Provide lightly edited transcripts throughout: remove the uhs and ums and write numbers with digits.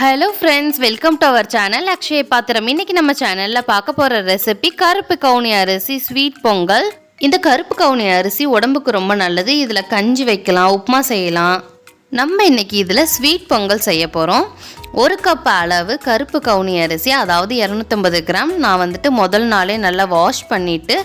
Hello friends, welcome to our channel Akshaya Pathiram. இன்னைக்கு நம்ம சேனலில் பார்க்க போகிற ரெசிபி கருப்பு கவுனி அரிசி ஸ்வீட் பொங்கல். இந்த கருப்பு கவுனி அரிசி உடம்புக்கு ரொம்ப நல்லது. இதில் கஞ்சி வைக்கலாம், உப்புமா செய்யலாம். நம்ம இன்னைக்கு இதில் ஸ்வீட் பொங்கல் செய்ய போகிறோம். 1 கப் அளவு கருப்பு கவுனி அரிசி, அதாவது 250 கிராம். நான் முதல் நாளே நல்லா வாஷ் பண்ணிவிட்டு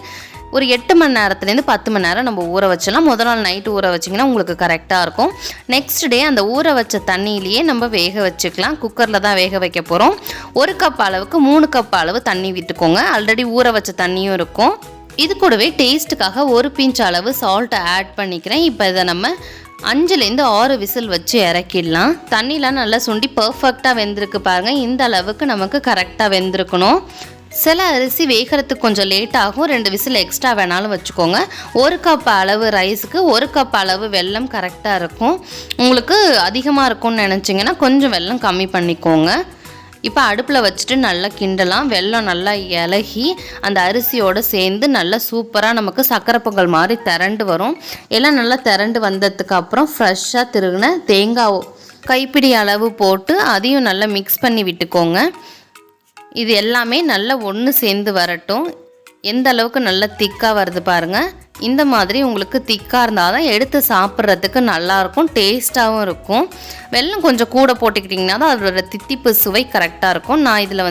ஒரு 8 மணி நேரத்துலேருந்து 10 மணி நேரம் நம்ம ஊற வச்சலாம். முதல் நாள் நைட்டு ஊற வச்சிங்கன்னா உங்களுக்கு கரெக்டாக இருக்கும். நெக்ஸ்ட் டே அந்த ஊற வச்ச தண்ணியிலேயே நம்ம வேக வச்சுக்கலாம். குக்கரில் தான் வேக வைக்க போகிறோம். 1 கப் அளவுக்கு 3 கப் அளவு தண்ணி விட்டுக்கோங்க. ஆல்ரெடி ஊற வச்ச தண்ணியும் இருக்கும். இது கூடவே டேஸ்ட்டுக்காக 1 பிஞ்ச் அளவு சால்ட்டை ஆட் பண்ணிக்கிறேன். இப்போ இதை நம்ம 5லேருந்து 6 விசில் வச்சு இறக்கிடலாம். தண்ணிலாம் நல்லா சுண்டி பர்ஃபெக்டாக வெந்திருக்கு பாருங்கள். இந்த அளவுக்கு நமக்கு கரெக்டாக வெந்திருக்கணும். சில அரிசி வேகிறதுக்கு கொஞ்சம் லேட் ஆகும். 2 விசில் எக்ஸ்ட்ரா வேணாலும் வச்சுக்கோங்க. 1 கப் அளவு ரைஸுக்கு 1 கப் அளவு வெல்லம் கரெக்டாக இருக்கும். உங்களுக்கு அதிகமாக இருக்கும்னு நினச்சிங்கன்னா கொஞ்சம் வெல்லம் கம்மி பண்ணிக்கோங்க. இப்போ அடுப்பில் வச்சுட்டு நல்லா கிண்டலாம். வெல்லம் நல்லா இலகி அந்த அரிசியோடு சேர்ந்து நல்லா சூப்பராக நமக்கு சக்கரை பொங்கல் மாதிரி திரண்டு வரும். எல்லாம் நல்லா திரண்டு வந்ததுக்கு அப்புறம் ஃப்ரெஷ்ஷாக திருகின தேங்காய் கைப்பிடி அளவு போட்டு அதையும் நல்லா மிக்ஸ் பண்ணி விட்டுக்கோங்க. இது எல்லாமே நல்லா ஒன்று சேர்ந்து வரட்டும். எந்த அளவுக்கு நல்லா திக்காக வருது பாருங்கள். இந்த மாதிரி உங்களுக்கு திக்காக இருந்தால் தான் எடுத்து சாப்பிட்றதுக்கு நல்லாயிருக்கும், டேஸ்ட்டாகவும் இருக்கும். வெல்லம் கொஞ்சம் கூட போட்டுக்கிட்டிங்கன்னா தான் அதோட தித்திப்பு சுவை கரெக்டாக இருக்கும். நான் இதில்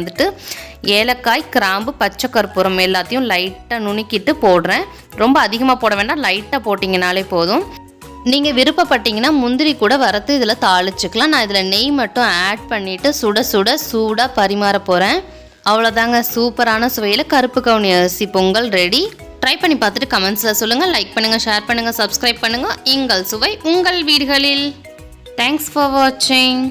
ஏலக்காய், கிராம்பு, பச்சை கற்பூரம் எல்லாத்தையும் லைட்டாக நுணுக்கிட்டு போடுறேன். ரொம்ப அதிகமாக போட வேண்டாம், லைட்டாக போட்டிங்கனாலே போதும். நீங்கள் விருப்பப்பட்டீங்கன்னா முந்திரி கூட வறுத்து இதில் தாளிச்சுக்கலாம். நான் இதில் நெய் மட்டும் ஆட் பண்ணிவிட்டு சூடாக பரிமாற போகிறேன். அவ்வளோதாங்க, சூப்பரான சுவையில் கருப்பு கவுனி அரிசி பொங்கல் ரெடி. ட்ரை பண்ணி பார்த்துட்டு கமெண்ட்ஸில் சொல்லுங்கள். லைக் பண்ணுங்கள், ஷேர் பண்ணுங்கள், சப்ஸ்கிரைப் பண்ணுங்கள். எங்கள் சுவை உங்கள் வீடுகளில். தேங்க்ஸ் ஃபார் வாட்சிங்.